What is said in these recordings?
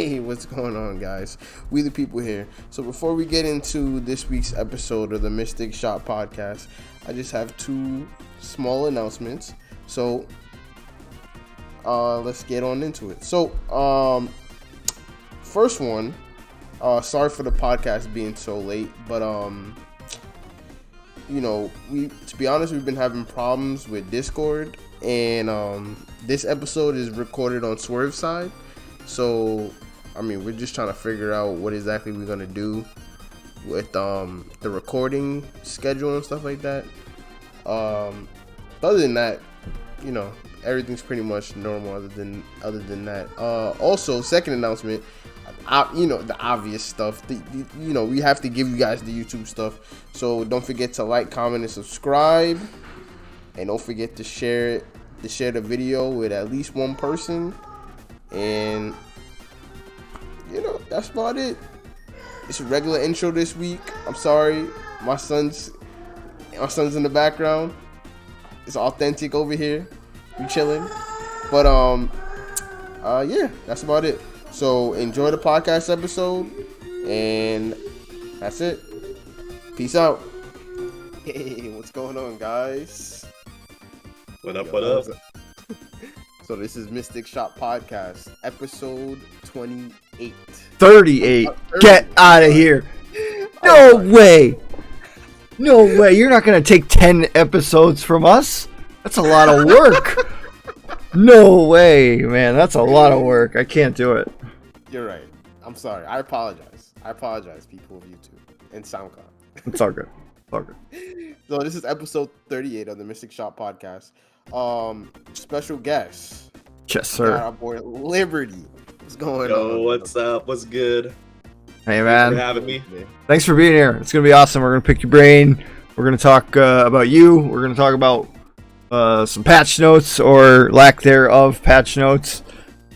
Hey, what's going on, guys? We the people here. So before we get into this week's episode of the Mystic Shot podcast, I just have two small announcements. So let's get on into it. So first one, sorry for the podcast being so late, but to be honest, we've been having problems with Discord, and this episode is recorded on Swerve side. So we're just trying to figure out what exactly we're gonna do with the recording schedule and stuff like that. Other than that, everything's pretty much normal. Other than that, also, second announcement, the obvious stuff. We have to give you guys the YouTube stuff. So don't forget to like, comment, and subscribe, and don't forget to share the video with at least one person. And that's about it. It's a regular intro this week. I'm sorry, my son's in the background. It's authentic over here. We chilling, but yeah, that's about it. So enjoy the podcast episode, and that's it. Peace out. Hey, what's going on, guys? What up? What up? So this is Mystic Shot Podcast, episode 28. 38. Get out of here. No way. No way. You're not going to take 10 episodes from us? That's a lot of work. No way, man. That's a lot of work. I can't do it. You're right. I'm sorry. I apologize. People of YouTube and SoundCloud. It's all good. It's all good. So this is episode 38 of the Mystic Shot Podcast. Special guest. Yes, sir. Our boy Liberty. What's going on? Yo, what's up? What's good? Hey, man. Thanks for having me. Thanks for being here. It's gonna be awesome. We're gonna pick your brain. We're gonna talk about you. We're gonna talk about some patch notes or lack thereof patch notes,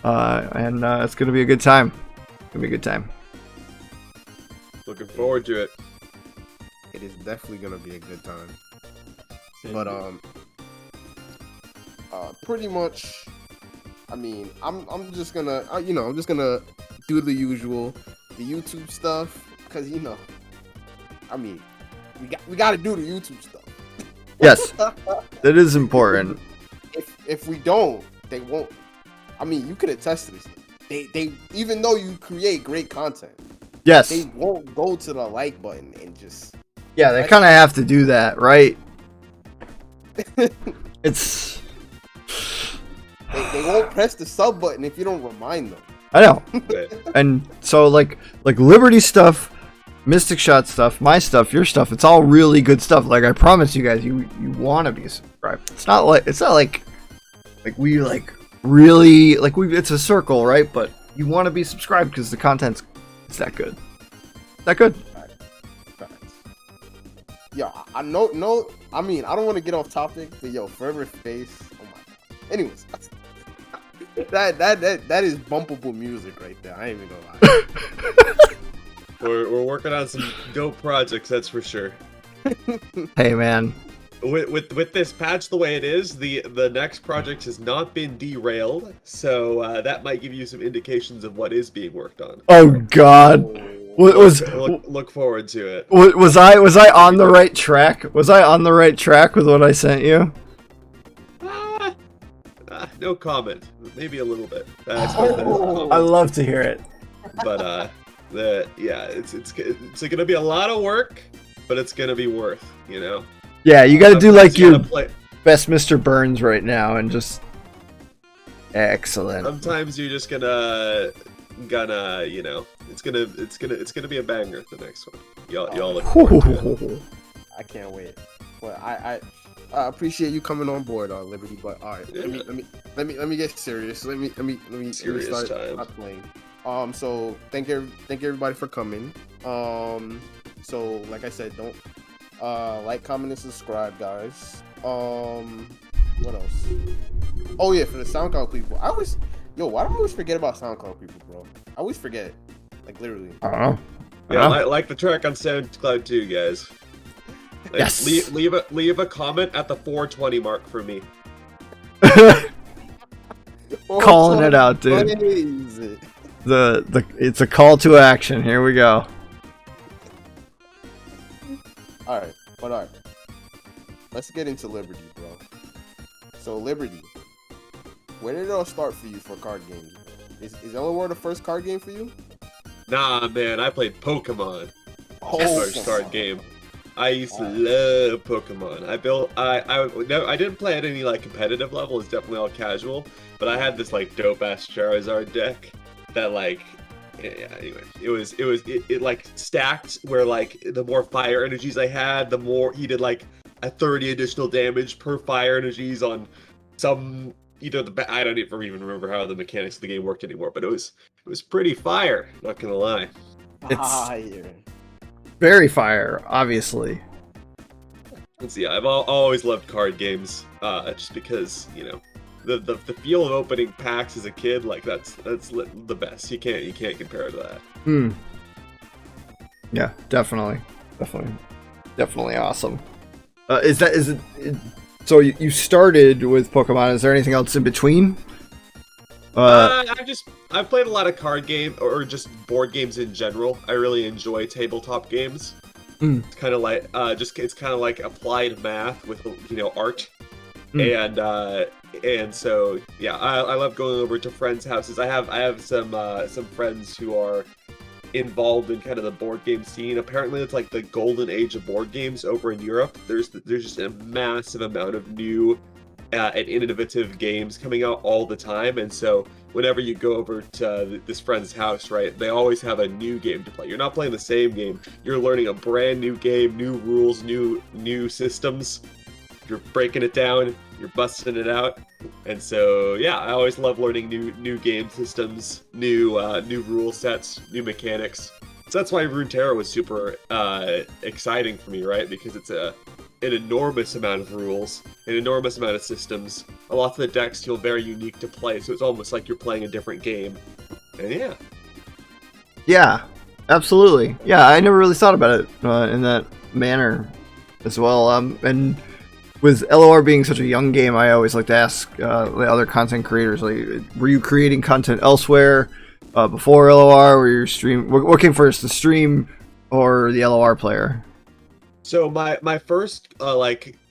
and it's gonna be a good time. It's gonna be a good time. Looking forward to it. It is definitely gonna be a good time. Same but here. pretty much, I'm just gonna do the usual, the YouTube stuff, because we gotta do the YouTube stuff. Yes, that is important. If we don't, they won't. You could attest to this. They even though you create great content, yes, they won't go to the like button and just. Yeah, they kind of have to do that, right? It's. They won't press the sub button if you don't remind them. I know. And so like Liberty stuff, Mystic Shot stuff, my stuff, your stuff, it's all really good stuff. Like I promise you guys, you want to be subscribed. It's not like we really it's a circle, right? But you want to be subscribed because the content's that good. That good. Yeah, I know. No, I don't want to get off topic, but Fervor Face. Oh my god. Anyways, that is bumpable music right there. I ain't even gonna lie. We're working on some dope projects, that's for sure. Hey, man. With this patch the way it is, the next project has not been derailed, so that might give you some indications of what is being worked on. Oh God. Look forward to it. Was I on the right track? Was I on the right track with what I sent you? No comment. Maybe a little bit. I love to hear it. But it's gonna be a lot of work, but it's gonna be worth, Yeah, you gotta do like your best Mr. Burns right now and just excellent. Sometimes you're just gonna it's gonna be a banger the next one. Y'all look forward to it. I can't wait. Well, I appreciate you coming on board, Liberty. But all right, yeah. let me get serious. Let me Serious start time. playing. So thank everybody for coming. So like I said, don't like, comment, and subscribe, guys. What else? Oh yeah, for the SoundCloud people, why do I always forget about SoundCloud people, bro? I always forget, like literally. I don't know. Yeah, like the track on SoundCloud too, guys. Like, yes. Leave a comment at the 420 mark for me. Calling it out, dude. it's a call to action. Here we go. All right. Let's get into Liberty, bro. So Liberty, where did it all start for you for card games? Is LOR the first card game for you? Nah, man, I played Pokemon. Oh, First card game. I used to love Pokemon. I didn't play at any like competitive level. It's definitely all casual. But I had this like dope ass Charizard deck that like. Yeah, anyway, it like stacked where like the more fire energies I had, the more he did like a 30 additional damage per fire energies on some I don't even remember how the mechanics of the game worked anymore, but it was pretty fire, not gonna lie. Fire. Very fire, obviously. Let's see, I've always loved card games, just because, the feel of opening packs as a kid, like that's the best. You can't compare to that. Yeah, definitely awesome. So you started with Pokemon. Is there anything else in between? I've played a lot of card game or just board games in general. I really enjoy tabletop games. It's kind of like it's kind of like applied math with art. And so yeah, I love going over to friends' houses. I have some friends who are involved in kind of the board game scene. Apparently, it's like the golden age of board games over in Europe. There's just a massive amount of new and innovative games coming out all the time. And so whenever you go over to this friend's house, right, they always have a new game to play. You're not playing the same game. You're learning a brand new game, new rules, new systems. You're breaking it down, you're busting it out. And so yeah, I always love learning new game systems, new rule sets, new mechanics. So that's why Runeterra was super exciting for me, right? Because it's an enormous amount of rules, an enormous amount of systems. A lot of the decks feel very unique to play, so it's almost like you're playing a different game. And yeah. Yeah, absolutely. Yeah, I never really thought about it in that manner as well. And with LOR being such a young game, I always like to ask the other content creators, like, were you creating content elsewhere before LOR? Were you stream? What came first, the stream or the LOR player? So my first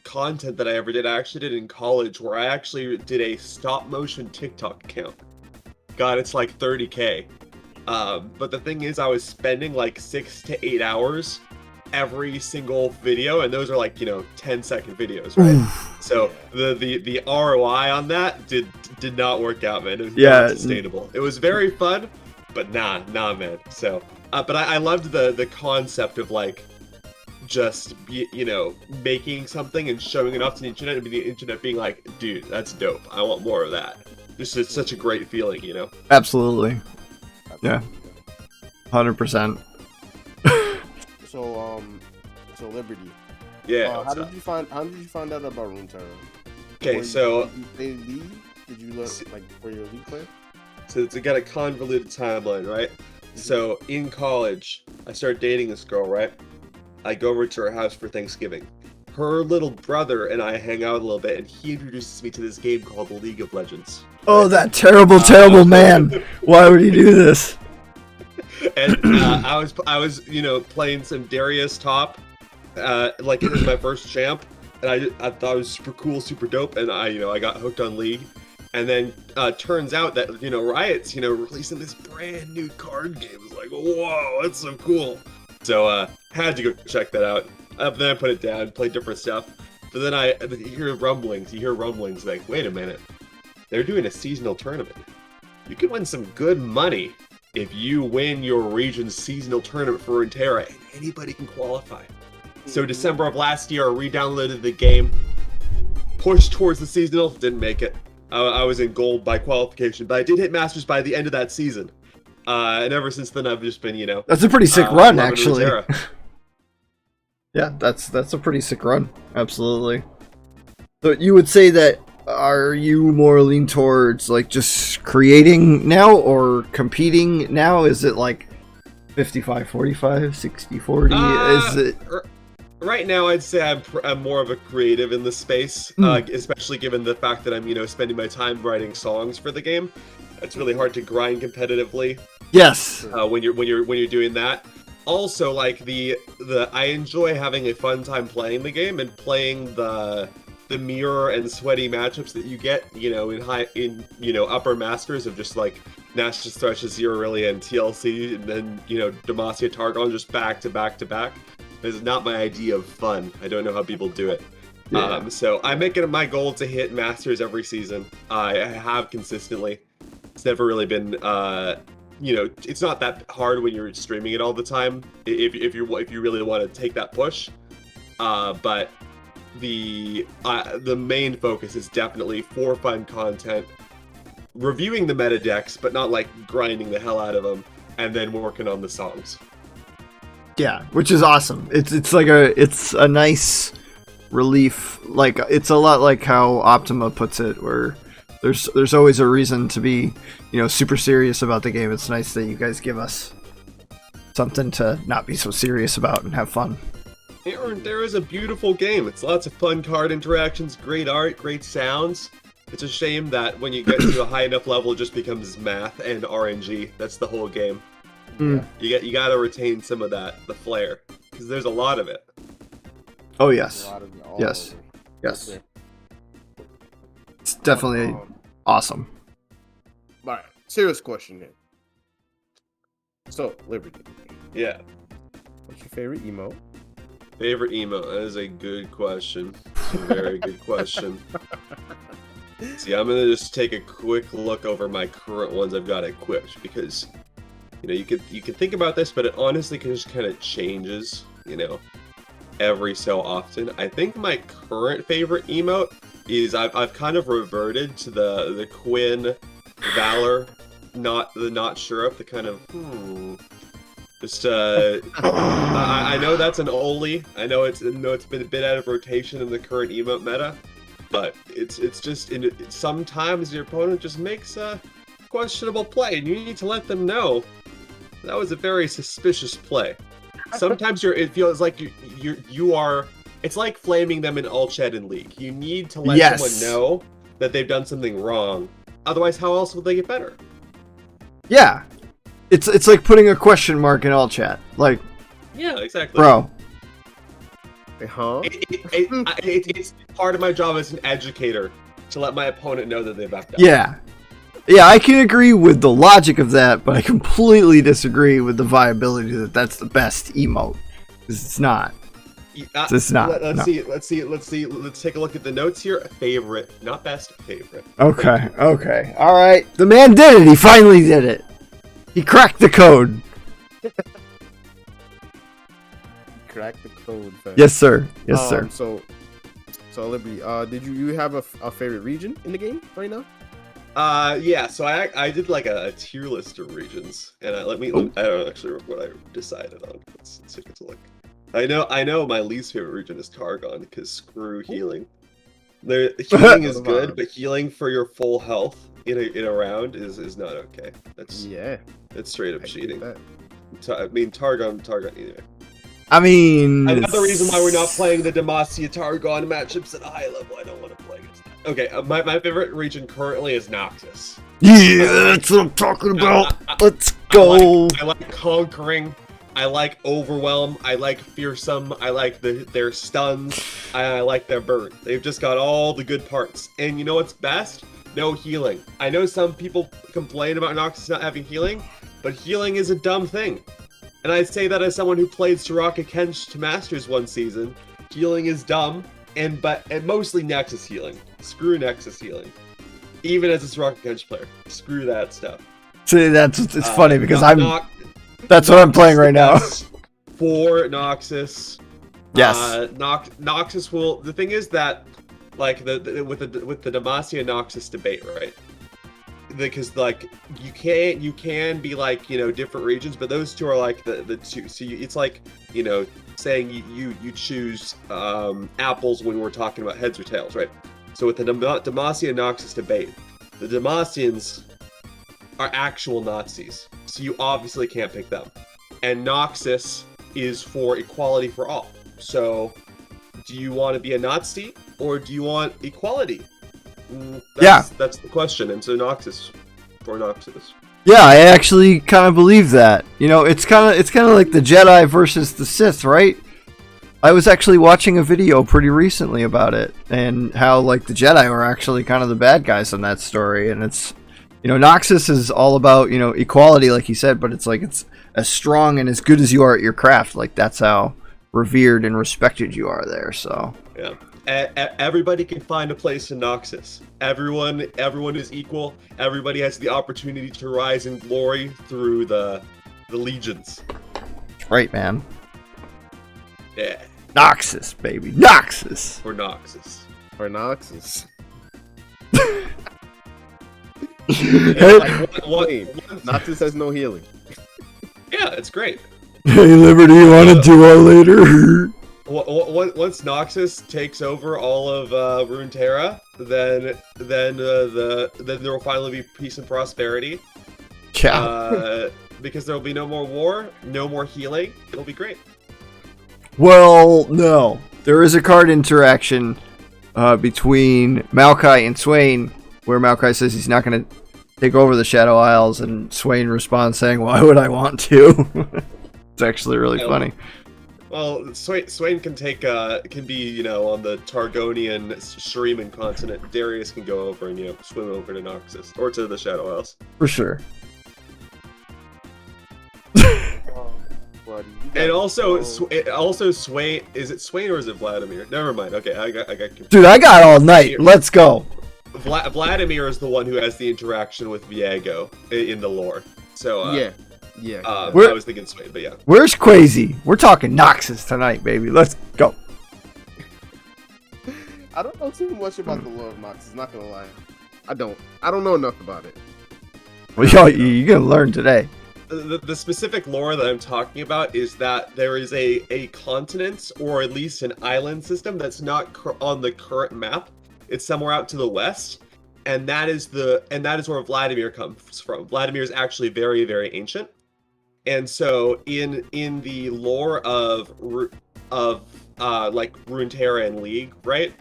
content that I ever did, I actually did in college, where I actually did a stop motion TikTok account. God, it's like 30K. But the thing is, I was spending like 6 to 8 hours every single video, and those are like 10-second videos, right? So the ROI on that did not work out, man. It was not sustainable. It was very fun, but nah, man. So but I loved the concept of like just making something and showing it off to the internet, and the internet being like, dude, that's dope, I want more of that. This is such a great feeling, Absolutely. Yeah, 100%. So Liberty. Yeah. How did you find out about Runeterra? Okay, so did you play League? Did you learn were you a League player? So it's got a convoluted timeline, right? So in college, I started dating this girl, right? I go over to her house for Thanksgiving. Her little brother and I hang out a little bit, and he introduces me to this game called the League of Legends. Oh, that terrible man! Why would he do this? And I was playing some Darius top, like it was my first champ, and I thought it was super cool, super dope, and I got hooked on League. And then turns out that Riot's releasing this brand new card game. It's like, whoa, that's so cool. So had to go check that out. Then I put it down, played different stuff. But then you hear rumblings like, wait a minute, they're doing a seasonal tournament. You can win some good money if you win your region's seasonal tournament for Runeterra, and anybody can qualify. So December of last year, I re-downloaded the game, pushed towards the seasonal, didn't make it. I was in gold by qualification, but I did hit Masters by the end of that season. And ever since then, I've just been, That's a pretty sick run, actually. Runeterra. Yeah, that's a pretty sick run. Absolutely. So you would say that, are you more lean towards like just creating now or competing now? Is it like 55-45, 60-40? Is it right now? I'd say I'm more of a creative in this space, especially given the fact that I'm spending my time writing songs for the game. It's really hard to grind competitively Yes. when you're doing that. Also, like I enjoy having a fun time playing the game and playing the mirror and sweaty matchups that you get, in upper masters of just like Nash's Thresh, Zero Really, and TLC, and then Demacia Targon just back to back to back. This is not my idea of fun. I don't know how people do it. Yeah. So I make it my goal to hit masters every season. I have consistently. It's never really been it's not that hard when you're streaming it all the time if you really want to take that push. But the main focus is definitely for fun content, reviewing the meta decks, but not like grinding the hell out of them, and then working on the songs. Yeah, which is awesome. It's a nice relief. Like, it's a lot like how Optima puts it, where there's always a reason to be, super serious about the game. It's nice that you guys give us something to not be so serious about and have fun. There is a beautiful game. It's lots of fun card interactions, great art, great sounds. It's a shame that when you get to a high enough level, it just becomes math and RNG. That's the whole game. Mm. You got to retain some of the flair, because there's a lot of it. Oh yes, A lot of it all yes, over. yes. Okay. It's definitely awesome. All right, serious question then. So, Liberty, Yeah. what's your favorite emote? Favorite emo? That is a good question. It's a very good question. See, I'm gonna just take a quick look over my current ones I've got equipped, because you could think about this, but it honestly just kind of changes, every so often. I think my current favorite emote is I've kind of reverted to the Quinn Valor, not sure of the kind of just I know that's an oldie. I know it's been a bit out of rotation in the current emote meta, but it's just sometimes your opponent just makes a questionable play, and you need to let them know that was a very suspicious play. Sometimes it feels like you are. It's like flaming them in all chat in League. You need to let someone know that they've done something wrong. Otherwise, how else will they get better? Yeah, it's like putting a question mark in all chat. Like, yeah, exactly, bro. Huh? It's part of my job as an educator to let my opponent know that they've backed up. Yeah, I can agree with the logic of that, but I completely disagree with the viability that that's the best emote. Because it's not. It's not. Let's see. Let's take a look at the notes here. Favorite, not best, favorite. Okay. All right. The man did it. He finally did it. He cracked the code. Crack the code. Fam. Yes, sir. Yes, sir. So Liberty, did you have a favorite region in the game right now? Yeah. So I did like a tier list of regions, and I don't actually remember what I decided on. Let's take a look. I know my least favorite region is Targon, because screw healing. Healing is good, but healing for your full health in a round is not okay. That's straight up cheating. Targon anyway. I mean, another reason why we're not playing the Demacia Targon matchups at a high level. I don't want to play against that. Okay, my favorite region currently is Noxus. Yeah, that's what I'm talking about. Let's go. I like Conquering. I like Overwhelm. I like Fearsome. I like their stuns. I like their burn. They've just got all the good parts. And you know what's best? No healing. I know some people complain about Noxus not having healing, but healing is a dumb thing. And I say that as someone who played Soraka Kench to Masters one season. Healing is dumb, and mostly Nexus healing. Screw Nexus healing. Even as a Soraka Kench player, screw that stuff. See, it's funny because that's what I'm playing right now. For Noxus. Yes. Noxus will. The thing is that, like with the Demacia Noxus debate, right? Because like you can be like different regions, but those two are like the two. So it's like saying you choose apples when we're talking about heads or tails, right? So with the Demacia Noxus debate, the Demacians are actual Nazis, so you obviously can't pick them. And Noxus is for equality for all. So do you want to be a Nazi or do you want equality? That's the question. And so Noxus for Noxus. Yeah, I actually kind of believe that. You know, it's kind of like the Jedi versus the Sith, right? I was actually watching a video pretty recently about it and how like the Jedi were actually kind of the bad guys in that story, and it's, you know, Noxus is all about, you know, equality like you said, but it's like it's as strong and as good as you are at your craft. Like that's how revered and respected you are there. So yeah. Everybody can find a place in Noxus. Everyone is equal. Everybody has the opportunity to rise in glory through the legions. Right, man. Yeah. Noxus, baby. Noxus. For Noxus. For Noxus. Noxus has no healing. Yeah, it's great. Hey, Liberty, you want to duo later? Once Noxus takes over all of Runeterra, then there will finally be peace and prosperity. Yeah. Because there will be no more war, no more healing. It'll be great. Well, no. There is a card interaction between Maokai and Swain, where Maokai says he's not going to take over the Shadow Isles, and Swain responds saying, "Why would I want to?" It's actually really funny. Well, Swain can be, you know, on the Targonian Shuriman continent. Darius can go over and, you know, swim over to Noxus or to the Shadow Isles. For sure. And also Swain. Is it Swain or is it Vladimir? Never mind. Okay, I got confused. Dude, I got all night. Let's go. Vladimir is the one who has the interaction with Viego in the lore. So yeah. I was thinking Swain, but yeah. Where's Quasi? We're talking Noxus tonight, baby. Let's go. I don't know too much about the lore of Noxus, not gonna lie. I don't know enough about it. Well, you're gonna learn today. The specific lore that I'm talking about is that there is a continent, or at least an island system, that's not on the current map. It's somewhere out to the west, and that is where Vladimir comes from. Vladimir is actually very, very ancient, and so in the lore of like Runeterra and League, right?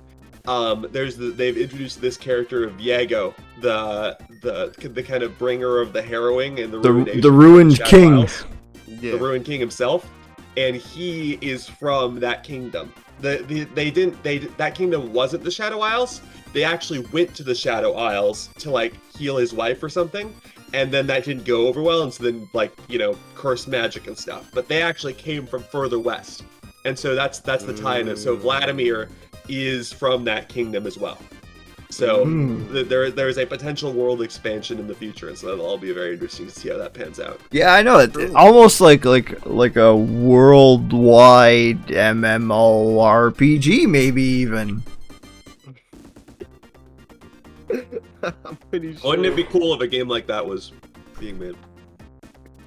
They've introduced this character of Viego, the kind of bringer of the harrowing and the ruined king. Yeah. The ruined king himself, and he is from that kingdom. That kingdom wasn't the Shadow Isles. They actually went to the Shadow Isles to like heal his wife or something, and then that didn't go over well, and so then like, you know, cursed magic and stuff. But they actually came from further west, and so that's the tie-in. So Vladimir is from that kingdom as well. So there's a potential world expansion in the future, and so that'll all be very interesting to see how that pans out. Yeah, I know it. Almost like a worldwide MMORPG, maybe even. I'm pretty sure. Wouldn't it be cool if a game like that was being made?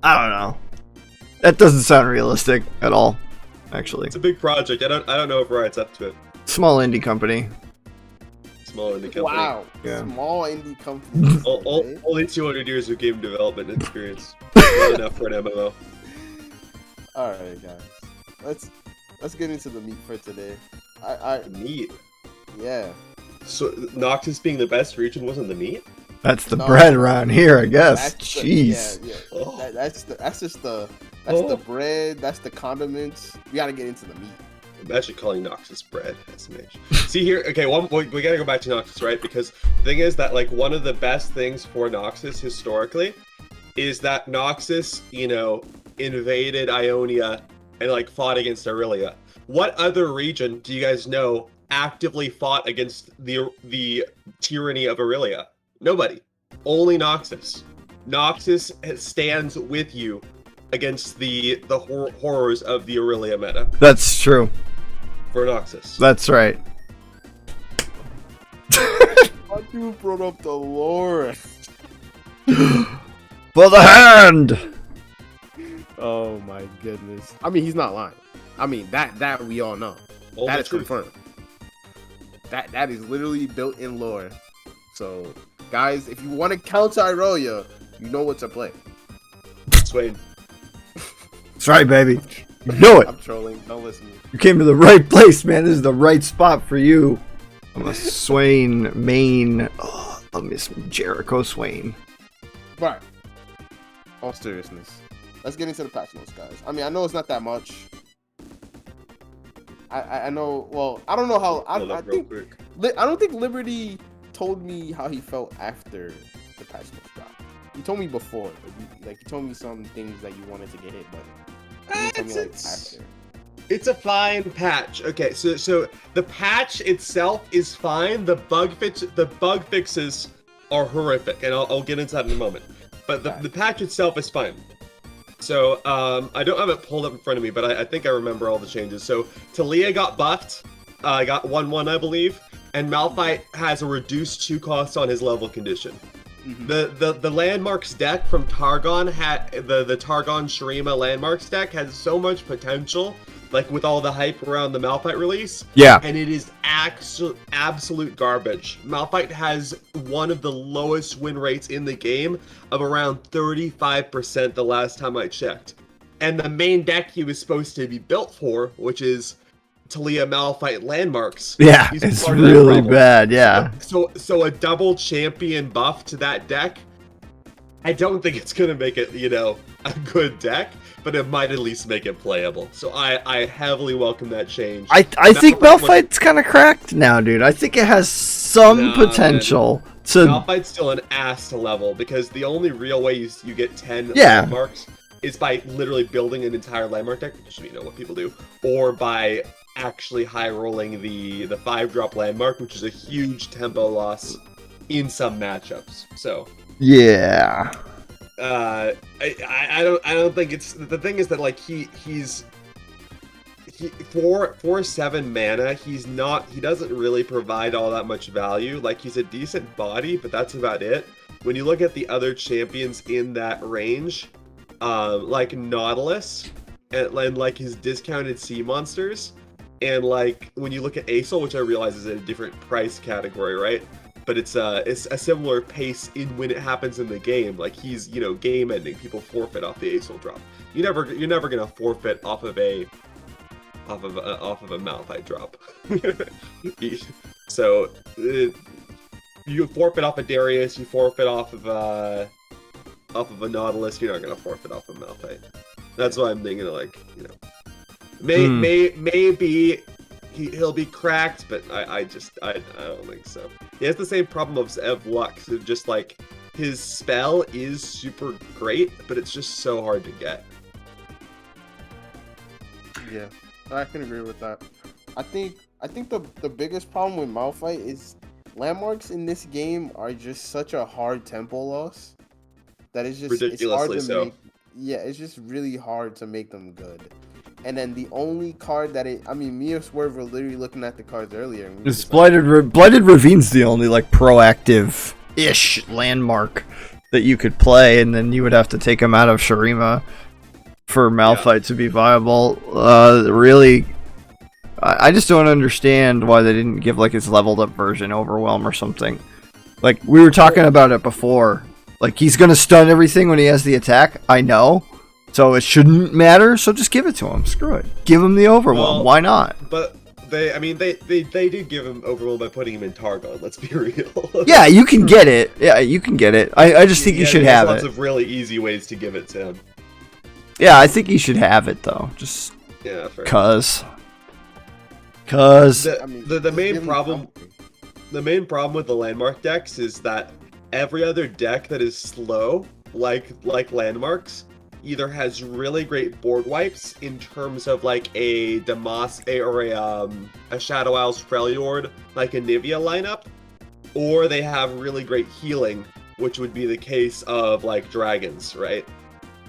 I don't know. That doesn't sound realistic at all, actually. It's a big project. I don't know if Riot's up to it. Small indie company. Small indie company. Wow. Yeah. Small indie company. Only 200 years of game development experience. Not enough for an MMO. All right, guys. Let's get into the meat for today. Meat. Yeah. So Noxus being the best region wasn't the meat? That's the bread around here, I guess. Jeez. Yeah. Oh. That's the bread. That's the condiments. We gotta get into the meat. I'm actually calling Noxus bread. See here, okay, we gotta go back to Noxus, right? Because the thing is that like one of the best things for Noxus historically is that Noxus, you know, invaded Ionia and like fought against Aurelia. What other region do you guys know actively fought against the tyranny of Aurelia? Nobody. Only Noxus. Noxus stands with you against the horrors of the Aurelia meta. That's true. For Noxus. That's right. Why you brought up the lore? For the hand! Oh my goodness. I mean, he's not lying. I mean, that we all know. All that the is truth. confirmed. That is literally built in lore. So, guys, if you want to counter Aurelia, you know what to play. Swain. That's right, baby. You know it. I'm trolling. Don't listen to me. You came to the right place, man. This is the right spot for you. I'm a Swain main. Oh, love me some Jericho Swain. Right. all seriousness, let's get into the patch notes, guys. I mean, I know it's not that much. I know. Well, I don't know how. I don't think Liberty told me how he felt after the patch notes drop. You told me before, like you told me some things that you wanted to get hit, but you didn't tell me after. It's a fine patch. Okay, so the patch itself is fine. The bug fixes are horrific, and I'll get into that in a moment. But the patch itself is fine. So I don't have it pulled up in front of me, but I think I remember all the changes. So Talia got buffed, got 1/1 I believe, and Malphite has a reduced 2 cost on his level condition. Mm-hmm. The landmarks deck from Targon had the Targon Shurima landmarks deck has so much potential, like with all the hype around the Malphite release. Yeah. And it is absolute garbage. Malphite has one of the lowest win rates in the game of around 35% the last time I checked. And the main deck he was supposed to be built for, which is Talia Malphite landmarks. Yeah, it's really bad, yeah. So a double champion buff to that deck, I don't think it's going to make it, a good deck, but it might at least make it playable. So I heavily welcome that change. I think Malphite's kind of cracked now, dude. I think it has some potential. Malphite's still an ass to level, because the only real way you get 10 landmarks is by literally building an entire landmark deck, which is what people do, or by actually high rolling the 5-drop landmark, which is a huge tempo loss in some matchups. So yeah. I don't think it's the thing is that like he's for 7 mana he doesn't really provide all that much value. Like he's a decent body, but that's about it. When you look at the other champions in that range, like Nautilus and like his discounted sea monsters, and like when you look at Acel, which I realize is in a different price category, right? But it's a similar pace in when it happens in the game. Like he's game ending. People forfeit off the Acel drop. You're never gonna forfeit off of a Malphite drop. So you forfeit off a Darius. You forfeit off of a Nautilus. You're not gonna forfeit off a Malphite. That's why I'm thinking like maybe he'll be cracked, but I don't think so. He has the same problem of Lux. Just like his spell is super great, but it's just so hard to get. Yeah, I can agree with that. I think the biggest problem with Malphite is landmarks in this game are just such a hard tempo loss that it's just ridiculously it's hard to so. it's just really hard to make them good. And then the only card that me and Swerve were literally looking at the cards earlier. And it's Blighted Ravine's the only like proactive-ish landmark that you could play, and then you would have to take him out of Shurima for Malphite to be viable. Really, I just don't understand why they didn't give like his leveled up version Overwhelm or something. Like we were talking about it before. Like he's gonna stun everything when he has the attack. I know. So it shouldn't matter, so just give it to him. Screw it. Give him the Overwhelm. Why not? But they did give him Overwhelm by putting him in Targon, let's be real. Yeah, you can get it. Yeah, you can get it. I just think you should have it. There's lots of really easy ways to give it to him. Yeah, I think you should have it, though. Just cause. The main problem with the landmark decks is that every other deck that is slow, like landmarks, either has really great board wipes in terms of like a Damas or a Shadow Isles Freljord, like a Nivea lineup, or they have really great healing, which would be the case of like dragons, right?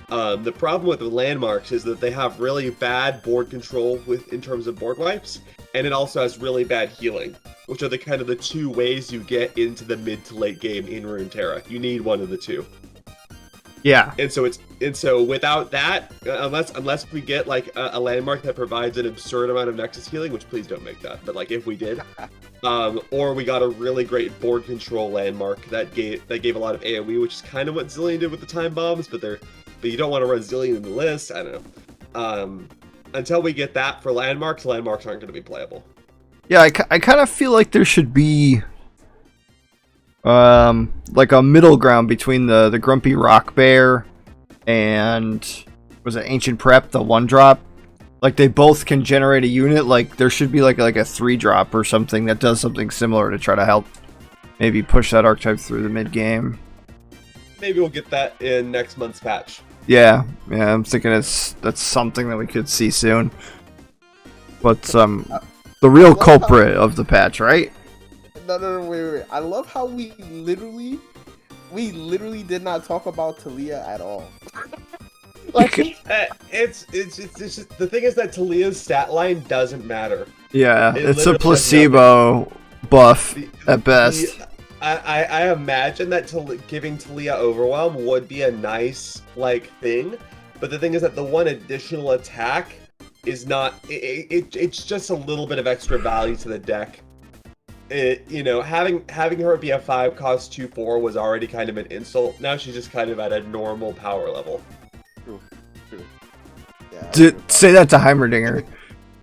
The problem with the landmarks is that they have really bad board control in terms of board wipes, and it also has really bad healing, which are the 2 ways you get into the mid to late game in Runeterra. You need one of the 2. Yeah. And so without that, unless we get like a landmark that provides an absurd amount of Nexus healing, which please don't make that, but like if we did, or we got a really great board control landmark that gave a lot of AoE, which is kind of what Zillion did with the time bombs, but you don't want to run Zillion in the list. I don't know. Until we get that for landmarks aren't going to be playable. Yeah, I kind of feel like there should be like a middle ground between the Grumpy Rock Bear and was it Ancient Prep, the 1-drop? Like they both can generate a unit. Like there should be like a 3-drop or something that does something similar to try to help maybe push that archetype through the mid game. Maybe we'll get that in next month's patch. Yeah, I'm thinking that's something that we could see soon. But the real culprit of the patch, right? No, wait. I love how we literally did not talk about Talia at all. Like it's just the thing is that Talia's stat line doesn't matter. Yeah, it's a placebo buff at best. I imagine that giving Talia Overwhelm would be a nice like thing, but the thing is that the one additional attack is not. It's just a little bit of extra value to the deck. Having her be a 5 cost 2/4 was already kind of an insult. Now she's just kind of at a normal power level. True. Yeah, Say that to Heimerdinger.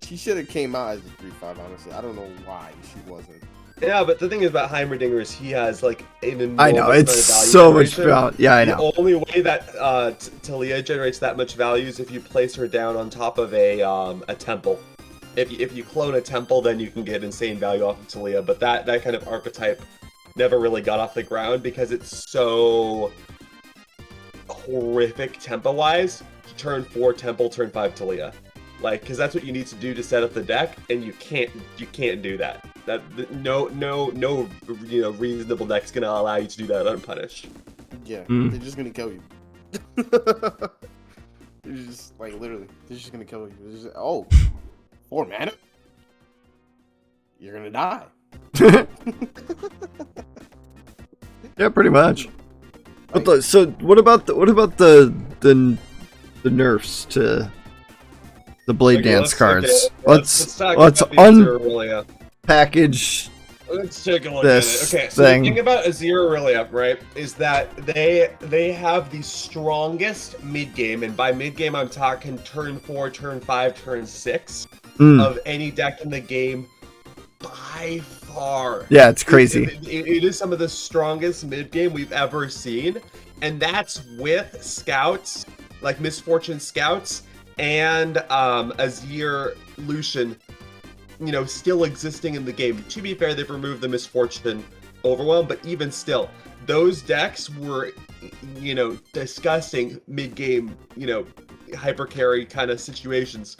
She should have came out as a 3/5. Honestly, I don't know why she wasn't. Yeah, but the thing is about Heimerdinger is he has like an enormous I know it's amount of value so much generation. value. Yeah, I know. The only way that Talia generates that much value is if you place her down on top of a temple. If you clone a temple, then you can get insane value off of Talia. But that kind of archetype never really got off the ground because it's so horrific tempo-wise. Turn 4 temple, turn 5 Talia. Like, because that's what you need to do to set up the deck, and you can't do that. No reasonable deck's gonna allow you to do that unpunished. Yeah, they're just gonna kill you. It's just like literally, they're just gonna kill you. It's just, 4 mana, you're gonna die. Yeah, pretty much. But so what about the nerfs to the Blade Dance cards? Let's unpackage. Let's take a look this at it. Okay, so thing. the thing about Azir Aurelia, right, is that they have the strongest mid game, and by mid game I'm talking turn 4, turn 5, turn 6 of any deck in the game by far. Yeah, it's crazy. It is some of the strongest mid game we've ever seen, and that's with scouts like Misfortune Scouts and Azir Lucian, still existing in the game. To be fair, they've removed the Misfortune Overwhelm, but even still, those decks were, discussing mid-game, hyper carry kind of situations,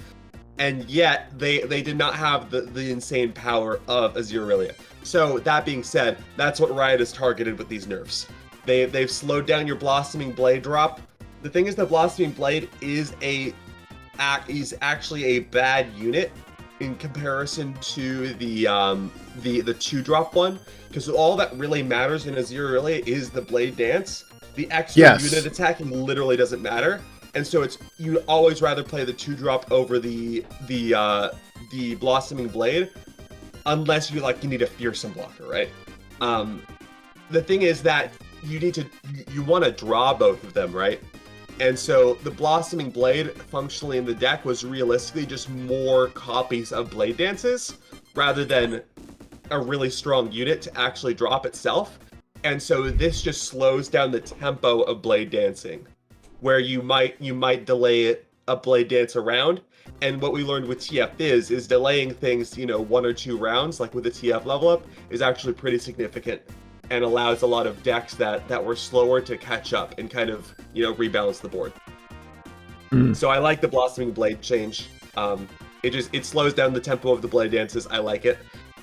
and yet they did not have the insane power of Azir Aurelia. So that being said, that's what Riot has targeted with these nerfs. They've slowed down your Blossoming Blade drop. The thing is that Blossoming Blade is actually a bad unit in comparison to the 2-drop one, because all that really matters in Azir Aurelia is the Blade Dance. The extra unit attacking literally doesn't matter, and so you'd always rather play the 2-drop over the Blossoming Blade, unless you need a fearsome blocker, right? The thing is that you want to draw both of them, right? And so the Blossoming Blade functionally in the deck was realistically just more copies of Blade Dances rather than a really strong unit to actually drop itself. And so this just slows down the tempo of Blade Dancing, where you might delay a Blade Dance around. And what we learned with TF is delaying things, 1 or 2 rounds, like with the TF level up, is actually pretty significant, and allows a lot of decks that were slower to catch up and kind of, rebalance the board. So I like the Blossoming Blade change. It slows down the tempo of the Blade Dances. I like it.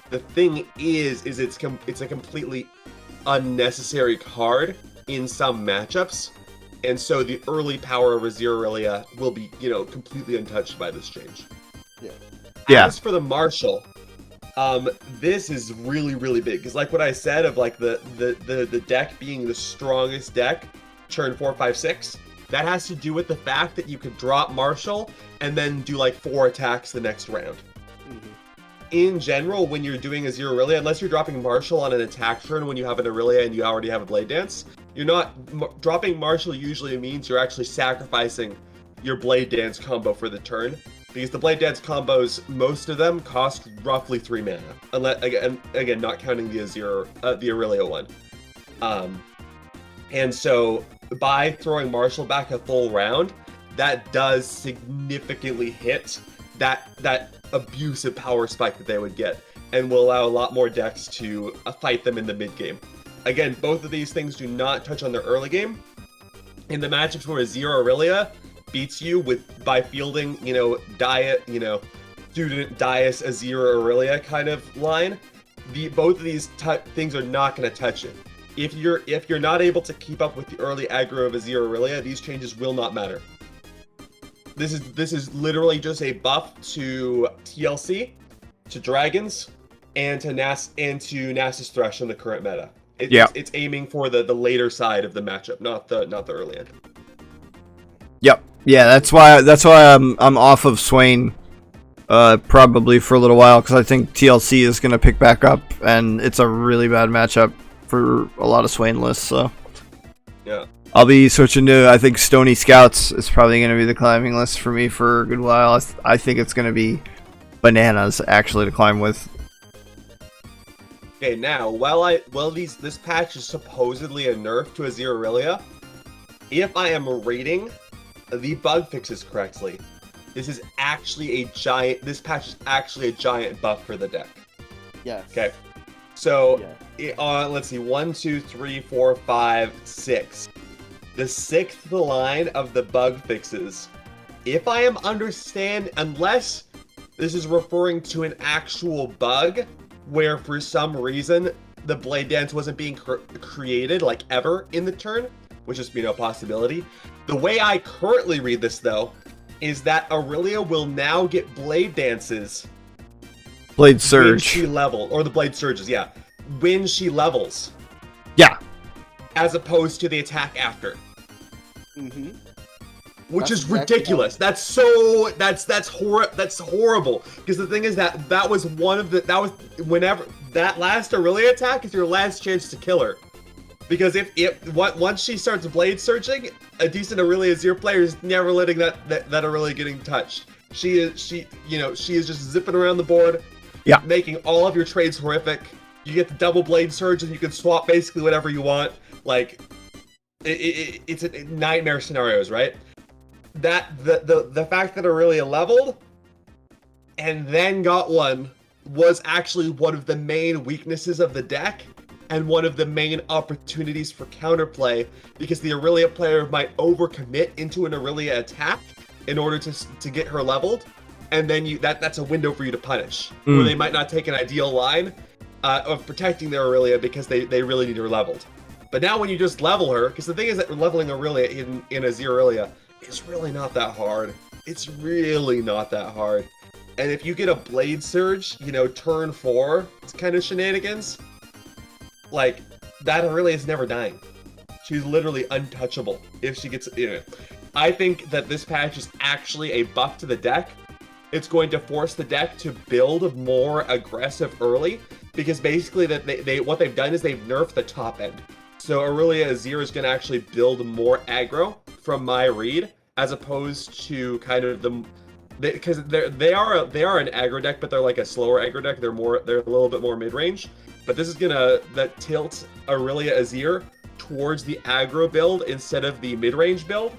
The thing is it's a completely unnecessary card in some matchups, and so the early power of Azir Aurelia will be, completely untouched by this change. Yeah. As for the Marshal, this is really, really big, because like what I said of the deck being the strongest deck, turn 4, 5, 6, that has to do with the fact that you could drop Marshal and then do 4 attacks the next round. In general, when you're doing Azir Aurelia, unless you're dropping Marshal on an attack turn when you have an Aurelia and you already have a Blade Dance, you're not dropping Marshal. Usually means you're actually sacrificing your Blade Dance combo for the turn, because the Blade Dance combos, most of them cost roughly 3 mana, unless again not counting the Azir, the Aurelia one. And so by throwing Marshall back a full round, that does significantly hit that abusive power spike that they would get, and will allow a lot more decks to fight them in the mid game. Again, both of these things do not touch on their early game. In the matchups where Azir Aurelia beats you by fielding, student Dias Azir Aurelia kind of line, both of these things are not going to touch it. If you're not able to keep up with the early aggro of Azir Aurelia, these changes will not matter. This is literally just a buff to TLC, to Dragons, and to Nasus Thresh in the current meta. It's aiming for the later side of the matchup, not the early end. Yep. Yeah, that's why I'm off of Swain probably for a little while, because I think TLC is going to pick back up, and it's a really bad matchup for a lot of Swain lists. So yeah, I'll be switching to, I think Stony Scouts is probably going to be the climbing list for me for a good while. I think it's going to be bananas actually to climb with. Okay, now this patch is supposedly a nerf to Azir Aurelia, if I am rating the bug fixes correctly, this patch is actually a giant buff for the deck. Yes. Okay. So, let's see, 1, 2, 3, 4, 5, 6. The 6th line of the bug fixes, if I am unless this is referring to an actual bug where for some reason the Blade Dance wasn't being created like ever in the turn, which is a possibility. The way I currently read this though is that Aurelia will now get Blade Dances Blade Surge when she or the Blade Surges, when she levels. Yeah. As opposed to the attack after. Mm-hmm. Which is ridiculous. That's horrible. Because the thing is that was whenever that last Aurelia attack is your last chance to kill her. Because once she starts blade searching, a decent Aurelia Azir player is never letting that Aurelia getting touched. She is just zipping around the board, making all of your trades horrific. You get the double blade surge and you can swap basically whatever you want. Like it's a nightmare scenarios, right? That the fact that Aurelia leveled and then got one was actually one of the main weaknesses of the deck and one of the main opportunities for counterplay, because the Aurelia player might overcommit into an Aurelia attack in order to get her leveled, and then that's a window for you to punish, where they might not take an ideal line of protecting their Aurelia because they really need her leveled. But now when you just level her, because the thing is that leveling Aurelia in Azir Aurelia is really not that hard. It's really not that hard. And if you get a Blade Surge, turn 4, it's kind of shenanigans. Like, that Aurelia is never dying. She's literally untouchable if she gets, I think that this patch is actually a buff to the deck. It's going to force the deck to build more aggressive early, because basically what they've done is they've nerfed the top end. So Aurelia Azir is going to actually build more aggro from my read, as opposed to kind of because they are an aggro deck, but they're like a slower aggro deck. They're a little bit more mid range. But this is that tilt Aurelia Azir towards the aggro build instead of the mid range build.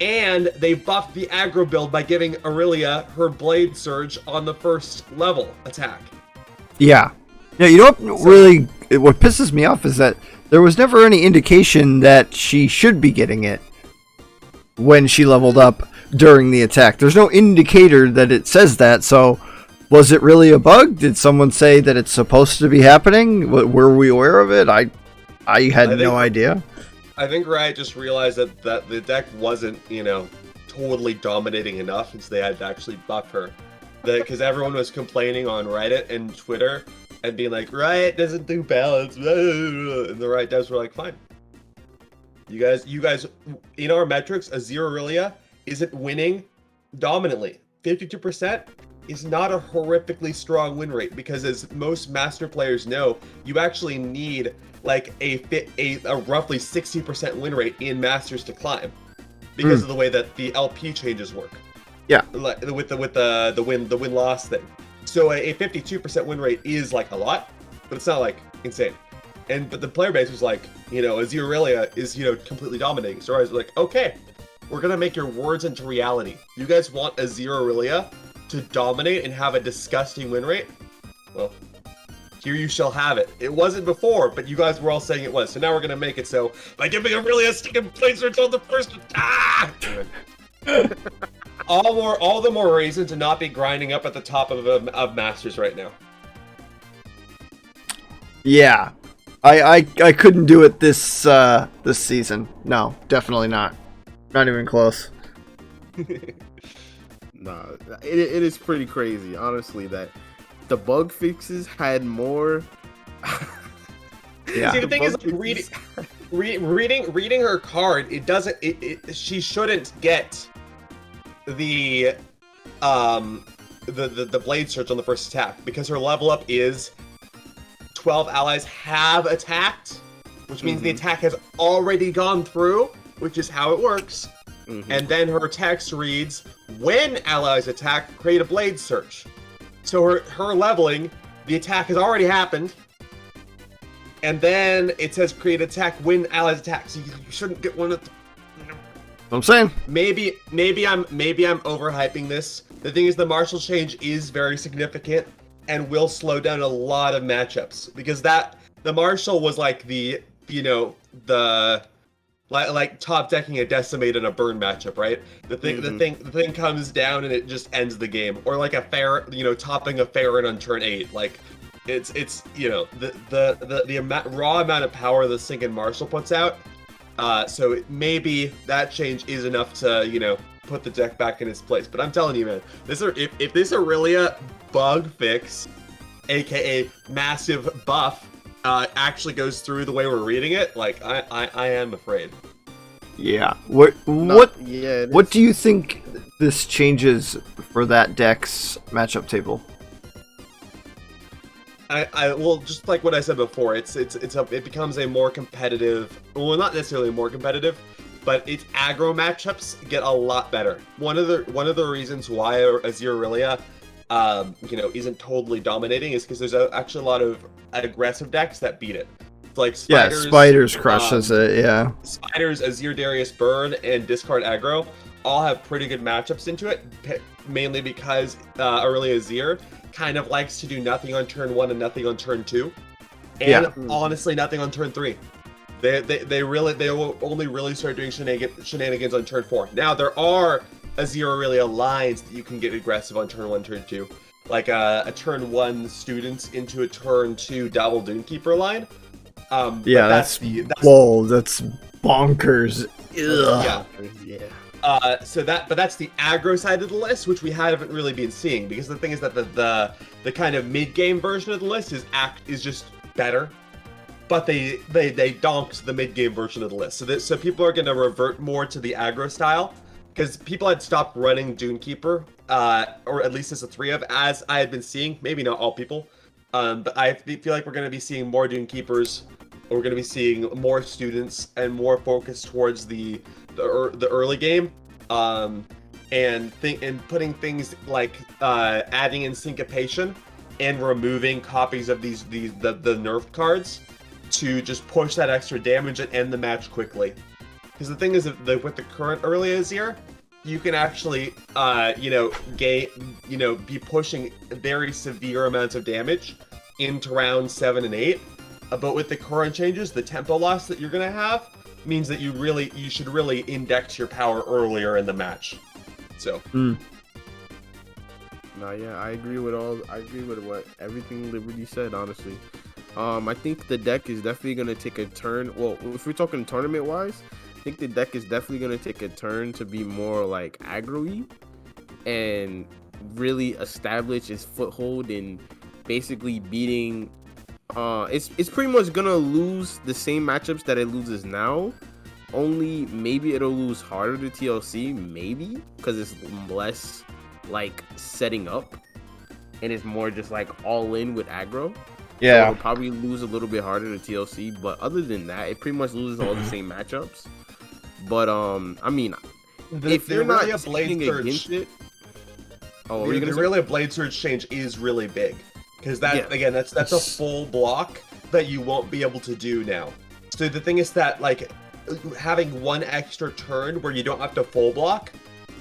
And they buffed the aggro build by giving Aurelia her Blade Surge on the first level attack. Yeah. Yeah, what pisses me off is that there was never any indication that she should be getting it when she leveled up during the attack. There's no indicator that it says that, so was it really a bug? Did someone say that it's supposed to be happening? Were we aware of it? I had no idea. I think Riot just realized that the deck wasn't, totally dominating enough, since they had to actually buff her. Because everyone was complaining on Reddit and Twitter and being like, Riot doesn't do balance. And the Riot devs were like, fine. You guys, in our metrics, Azir Aurelia isn't winning dominantly. 52% is not a horrifically strong win rate, because as most master players know, you actually need like a roughly 60% win rate in masters to climb, because of the way that the LP changes work. Yeah, like with the win loss thing. So a 52% win rate is like a lot, but it's not like insane. But the player base was like, Azir Aurelia is, completely dominating. So I was like, okay, we're gonna make your words into reality. You guys want Azir Aurelia to dominate and have a disgusting win rate? Well, here you shall have it. It wasn't before, but you guys were all saying it was. So now we're gonna make it so by giving Aurelia a sticking place until the first. All the more reason to not be grinding up at the top of Masters right now. Yeah, I couldn't do it this season. No, definitely not. Not even close. Nah, it is pretty crazy, honestly, that the bug fixes had more. Yeah. See, the thing is, reading her card, it doesn't. She shouldn't get the blade search on the first attack because her level up is 12 allies have attacked, which means the attack has already gone through, which is how it works. And then her text reads, when allies attack, create a blade search. So her leveling, the attack has already happened. And then it says create attack when allies attack. So you shouldn't get one of the... I'm saying. Maybe I'm overhyping this. The thing is, the martial change is very significant and will slow down a lot of matchups because the martial was like the top decking a decimate and a burn matchup, right? The thing comes down and it just ends the game, or like a fair, topping a Farron on turn 8. Like it's the raw amount of power the Sync and Marshall puts out. So maybe that change is enough to put the deck back in its place. But I'm telling you, man, if this Aurelia bug fix, aka massive buff, actually goes through the way we're reading it, like I am afraid. Yeah. What do you think this changes for that deck's matchup table? Well, just like what I said before, it becomes a more competitive. Well, not necessarily more competitive, but its aggro matchups get a lot better. One of the reasons why Azir Aurelia, isn't totally dominating is because there's actually a lot of aggressive decks that beat it. It's like Spiders, Spiders crushes it. Yeah. Spiders, Azir Darius Burn, and Discard Aggro all have pretty good matchups into it, mainly because Aurelia Azir kind of likes to do nothing on turn 1 and nothing on turn 2, and honestly nothing on turn 3. They will only really start doing shenanigans on turn 4. Now there are Azir Aurelia lines that you can get aggressive on turn 1, turn 2, like a turn 1 Students into a turn 2 Double Dunekeeper line. That's bold. That's bonkers. Yeah. But that's the aggro side of the list, which we haven't really been seeing, because the thing is that the kind of mid-game version of the list is just better, but they donked the mid-game version of the list. So people are going to revert more to the aggro style, because people had stopped running Dunekeeper, or at least as a 3 of, as I had been seeing. Maybe not all people, but I feel like we're going to be seeing more Dunekeepers. We're going to be seeing more Students and more focus towards the early game, and putting things like adding in syncopation and removing copies of the nerfed cards to just push that extra damage and end the match quickly. Because the thing is, with the current early Azir, you can actually be pushing very severe amounts of damage into round 7 and 8. But with the current changes, the tempo loss that you're gonna have means that you should really index your power earlier in the match. So. No, yeah, I agree with everything Liberty said, honestly. I think the deck is definitely gonna take a turn. Well, if we're talking tournament wise, I think the deck is definitely gonna take a turn to be more like aggro-y and really establish its foothold in basically beating. It's pretty much gonna lose the same matchups that it loses now. Only maybe it'll lose harder to TLC, maybe, because it's less like setting up and it's more just like all in with aggro. Yeah. So it'll probably lose a little bit harder to TLC, but other than that, it pretty much loses all the same matchups. But I mean, if you're not playing against it, really a Blade Surge change is really big. Because that's a full block that you won't be able to do now. So the thing is that like having one extra turn where you don't have to full block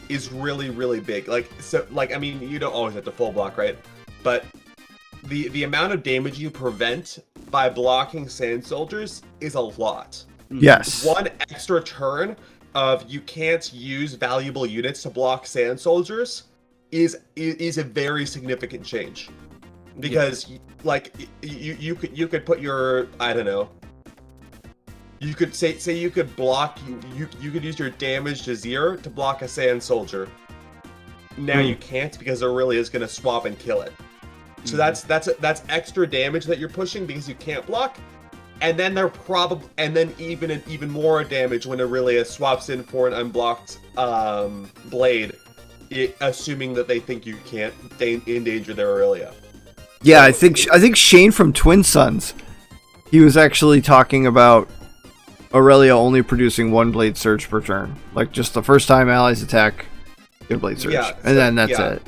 is really, really big. Like, so like, I mean, you don't always have to full block, right? But the amount of damage you prevent by blocking Sand Soldiers is a lot. Yes. One extra turn of you can't use valuable units to block Sand Soldiers is a very significant change. Because like you could put your, I don't know, you could say you could block you could use your damage to 0 to block a Sand Soldier. Now you can't because Aurelia is gonna swap and kill it. So that's extra damage that you're pushing because you can't block, and then even more damage when Aurelia swaps in for an unblocked blade, assuming that they think you can't endanger their Aurelia. Yeah, I think Shane from Twin Sons, he was actually talking about Aurelia only producing 1 Blade Surge per turn. Like, just the first time allies attack, get a Blade Surge. Yeah, and then that's it.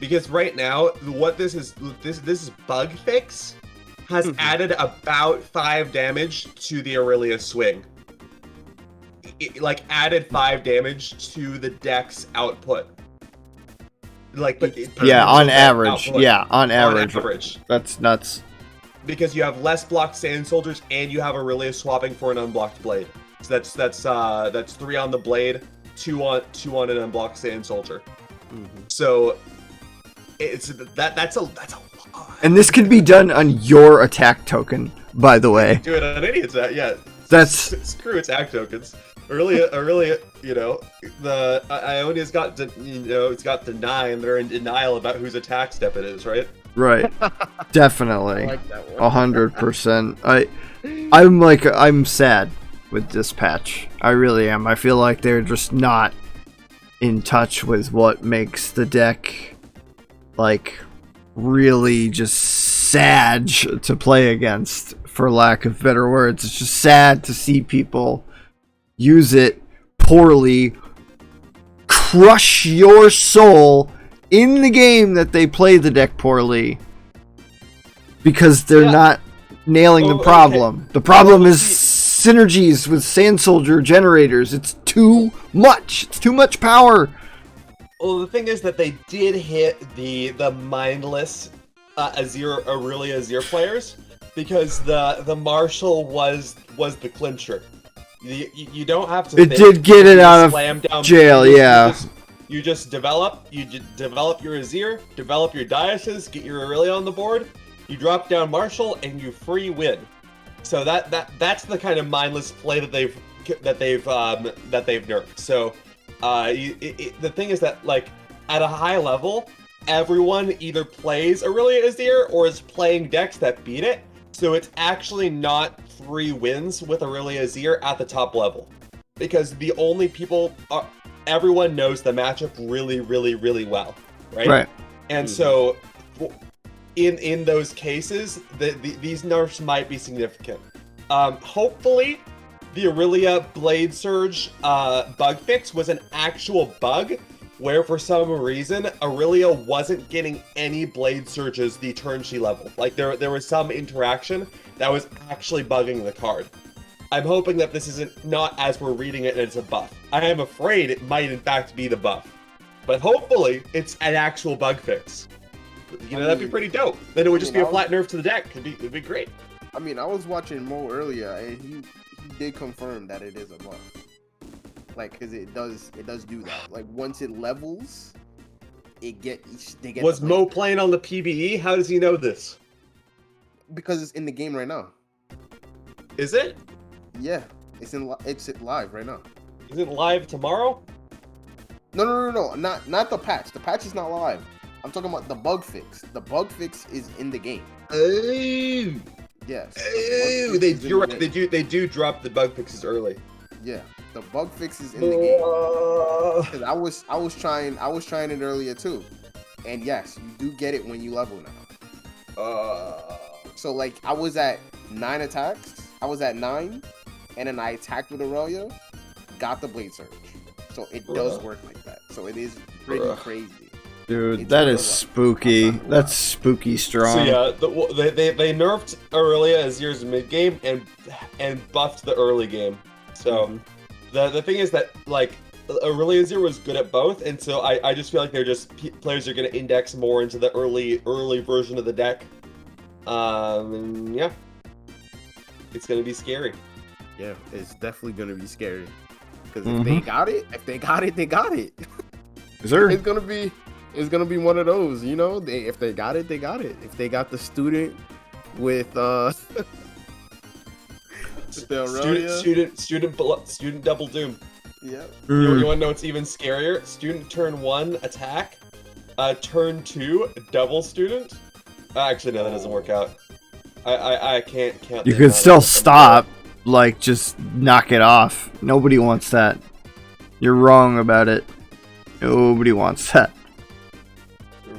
Because right now, what this is bug fix has added about 5 damage to the Aurelia swing. Like, added 5 damage to the deck's output. Like, but on average. Output. Yeah, on average. On average. That's nuts. Because you have less blocked Sand Soldiers and you have Aurelia swapping for an unblocked blade. So that's 3 on the blade, 2 on an unblocked Sand Soldier. So that's a lot. And this can be done on your attack token, by the way. Do it on any attack, yeah. That's Screw attack tokens. Aurelia, you know, the Ionia's got it's got deny, and they're in denial about whose attack step it is, right? right. Definitely. I like that one. 100%. I'm sad with this patch. I really am. I feel like they're just not in touch with what makes the deck like really just sad to play against, for lack of better words. It's just sad to see people use it poorly, crush your soul in the game that they play the deck poorly because they're not nailing the problem. Okay. The problem is synergies with Sand Soldier generators. It's too much. It's too much power. Well, the thing is that they did hit the mindless Aurelia Azir players because the Marshal was the clincher. You don't have to. It did get it out of jail, yeah. You just develop your Azir, develop your Diases, get your Aurelia on the board. You drop down Marshal and you free win. So that's the kind of mindless play that they've nerfed. So the thing is that like at a high level, everyone either plays Aurelia Azir or is playing decks that beat it. So it's actually not 3 wins with Aurelia Azir at the top level, because the only people everyone knows the matchup really, really, really well, right? Right. And so in those cases, these nerfs might be significant. Hopefully, the Aurelia Blade Surge bug fix was an actual bug where for some reason Aurelia wasn't getting any Blade Surges the turn she leveled. Like there was some interaction that was actually bugging the card. I'm hoping that this isn't not as we're reading it and it's a buff. I am afraid it might in fact be the buff. But hopefully it's an actual bug fix. You know, that'd be pretty dope. Then it would just be a flat nerf to the deck. It'd be great. I mean, I was watching Mo earlier, and he did confirm that it is a buff. Like, cause it does do that. Like once it levels, they get. Was Mo playing on the PBE? How does he know this? Because it's in the game right now. Is it? Yeah, it's live right now. Is it live tomorrow? No, not the patch. The patch is not live. I'm talking about the bug fix. The bug fix is in the game. Oh. Yes. Oh, you're right. They do drop the bug fixes early. Yeah, the bug fix is in the game. Because I was trying it earlier too, and yes, you do get it when you level now. So like I was at 9 attacks. I was at 9, and then I attacked with Aurelia, got the Blade Surge. So it does work like that. So it is pretty crazy. Dude, that is spooky. That's spooky strong. So yeah, they nerfed Aurelia Azir's mid game and buffed the early game. So the thing is that like Aurelia Azir was good at both, and so I just feel like players are gonna index more into the early version of the deck. And yeah, it's gonna be scary. Yeah, it's definitely gonna be scary. Because if they got it, they got it. Is there? It's gonna be one of those, you know. If they got it, they got it. If they got the student with student double doom. Yeah. You wanna know what's even scarier? Student turn 1 attack, turn 2 double student. Actually, no, that doesn't work out. I can't count. You could still stop, like just knock it off. Nobody wants that. You're wrong about it. Nobody wants that.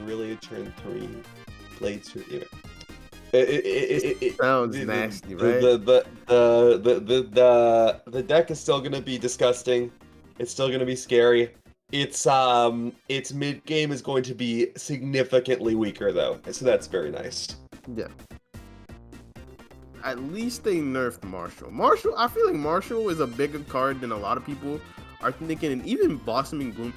Really, turn 3 blades through it sounds nasty, right? The deck is still gonna be disgusting. It's still gonna be scary. Its mid game is going to be significantly weaker though, so that's very nice. Yeah. At least they nerfed Marshall. I feel like Marshall is a bigger card than a lot of people are thinking, and even Blossoming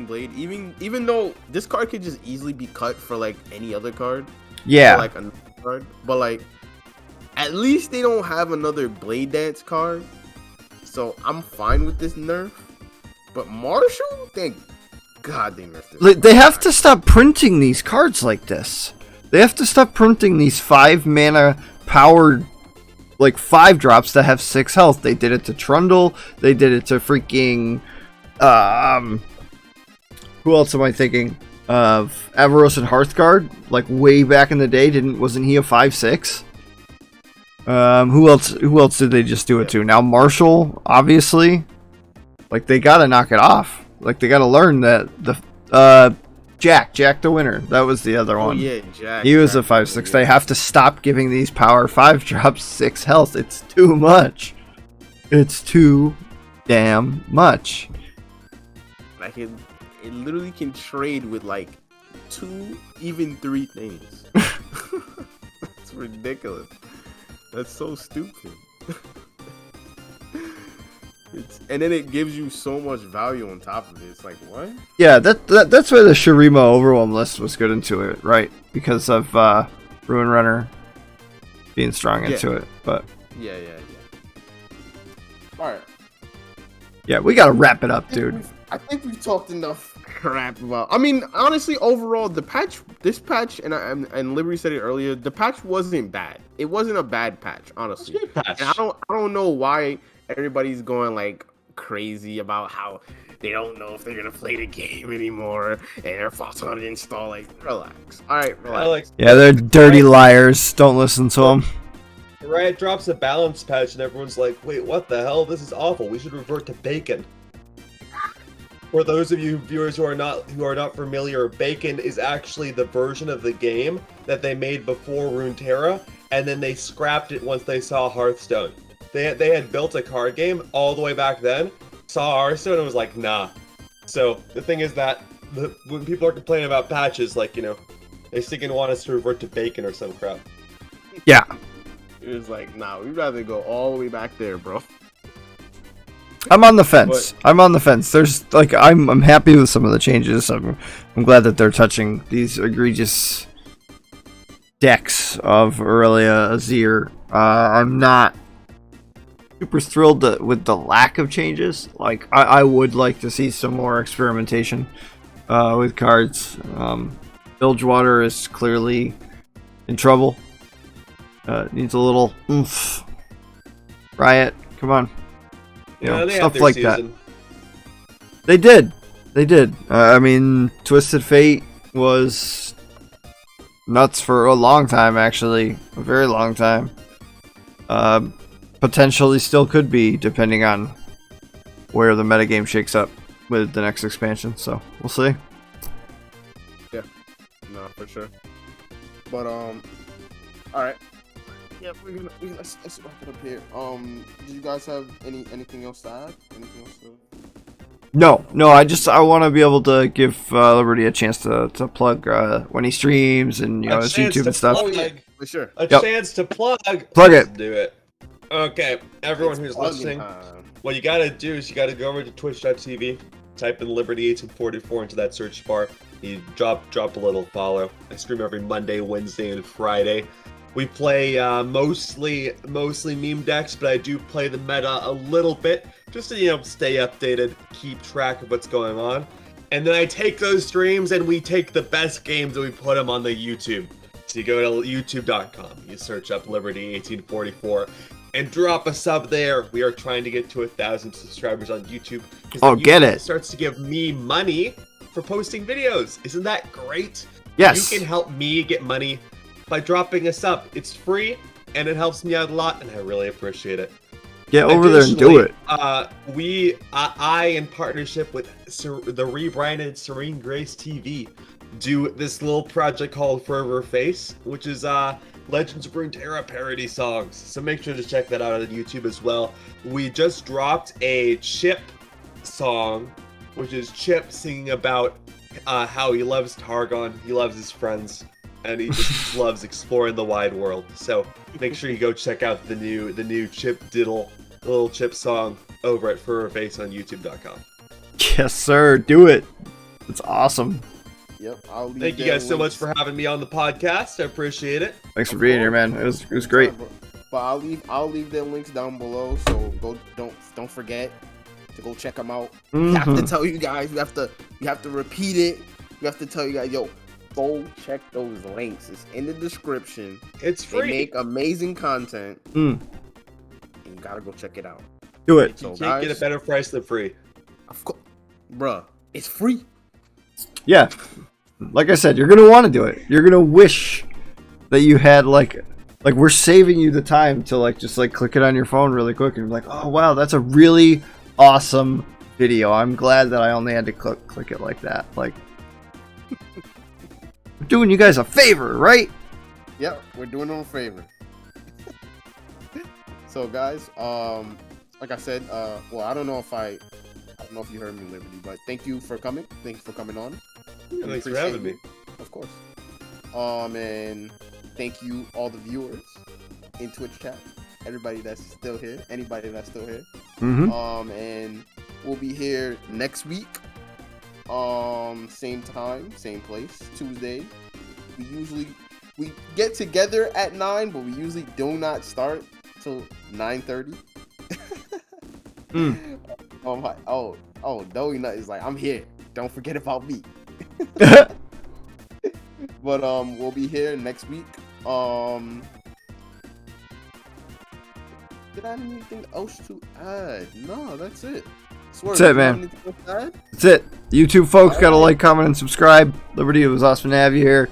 Blade, even though this card could just easily be cut for like any other card. Yeah. Like another card, but like at least they don't have another Blade Dance card, so I'm fine with this nerf. But Marshall, thank God they nerfed it. They have to stop printing these cards like this. They have to stop printing these 5 mana powered like 5 drops that have 6 health. They did it to Trundle. They did it to freaking who else am I thinking of? Avaros and Hearthguard, like way back in the day. Wasn't he a 5/6? Who else did they just do it to? Now Marshall, obviously. Like they gotta knock it off. Like they gotta learn that the Jack the winner. That was the other one. Yeah, Jack. He was a 5/6. They have to stop giving these power 5 drops 6 health. It's too much. It's too damn much. Like it literally can trade with like 2, even 3 things. It's ridiculous. That's so stupid. And then it gives you so much value on top of it. It's like, what? Yeah, that's why the Shurima Overwhelm list was good into it, right? Because of Ruin Runner being strong into it. But yeah. All right. Yeah, we gotta wrap it up, dude. I think we've talked enough crap about. I mean, honestly, overall, this patch, and Liberty said it earlier. The patch wasn't bad. It wasn't a bad patch, honestly. It's a good patch. And I don't know why everybody's going like crazy about how they don't know if they're gonna play the game anymore and their thoughts on install. Like, relax. All right, relax. Yeah, they're dirty liars. Don't listen to them. Riot drops a balance patch and everyone's like, wait, what the hell? This is awful. We should revert to bacon. For those of you viewers who are not familiar, bacon is actually the version of the game that they made before Runeterra, and then they scrapped it once they saw Hearthstone. They had built a card game all the way back then, saw Hearthstone and was like, nah. So the thing is that when people are complaining about patches, like, you know, they still gonna want us to revert to bacon or some crap. Yeah. It was like, nah, we'd rather go all the way back there, bro. I'm on the fence. There's like I'm happy with some of the changes. I'm glad that they're touching these egregious decks of Aurelia Azir. I'm not super thrilled with the lack of changes. Like I would like to see some more experimentation with cards. Bilgewater is clearly in trouble. Needs a little oomph. Riot, come on. You know, stuff like season. That. They did. I mean, Twisted Fate was nuts for a long time, actually. A very long time. Potentially still could be, depending on where the metagame shakes up with the next expansion. So, we'll see. Yeah. No, for sure. But, alright. Yeah, let's wrap it up here. Do you guys have anything else to add? Anything else to No. I want to be able to give Liberty a chance to plug when he streams and his YouTube and stuff. For sure. A chance to plug. Plug Let's it. do it. Okay, everyone who's listening, what you gotta do is you gotta go over to twitch.tv, type in Liberty 1844 into that search bar. You drop a little follow. I stream every Monday, Wednesday, and Friday. We play mostly meme decks, but I do play the meta a little bit just to stay updated, keep track of what's going on. And then I take those streams and we take the best games and we put them on the YouTube. So you go to youtube.com, you search up Liberty 1844, and drop a sub there. We are trying to get to 1,000 subscribers on YouTube. Oh, get it! Starts to give me money for posting videos. Isn't that great? Yes. You can help me get money by dropping a sub. It's free and it helps me out a lot, and I really appreciate it. Get over there and do it. I in partnership with the rebranded Serene Grace TV, do this little project called Fervor Face, which is Legends of Runeterra parody songs. So make sure to check that out on YouTube as well. We just dropped a Chip song, which is Chip singing about how he loves Targon, he loves his friends, and he just loves exploring the wide world. So make sure you go check out the new Chip Diddle, the little Chip song over at Fervor Face on YouTube.com. Yes, sir. Do it. It's awesome. Yep. Thank you guys so much for having me on the podcast. I appreciate it. Thanks for being here, man. It was great. But I'll leave their links down below, so don't forget to go check them out. We have to tell you guys. We have to repeat it. We have to tell you guys, go check those links. It's in the description. It's free. They make amazing content. And you gotta go check it out. Do it. You can't get a better price than free. Of course, bruh. It's free. Yeah. Like I said, you're gonna want to do it. You're gonna wish that you had like we're saving you the time to just click it on your phone really quick and be like, oh wow, that's a really awesome video. I'm glad that I only had to click it like that. Like, we're doing you guys a favor, right? Yep, we're doing them a favor. So guys, like I said, well, I don't know if you heard me, Liberty, but thank you for coming. Thank you for coming on. Yeah, thanks for having me. Of course. And thank you all the viewers in Twitch chat. Everybody that's still here. Anybody that's still here. And we'll be here next week. Same time, same place, Tuesday. We get together at 9, but we usually do not start till 9:30. Doughy Nut is like, I'm here. Don't forget about me. But we'll be here next week. Did I have anything else to add? No, that's it. That's it, man. That's it. YouTube folks, gotta like, comment, and subscribe. Liberty, it was awesome to have you here.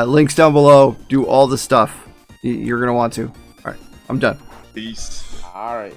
Links down below. Do all the stuff you're gonna want to. All right, I'm done. Peace. All right.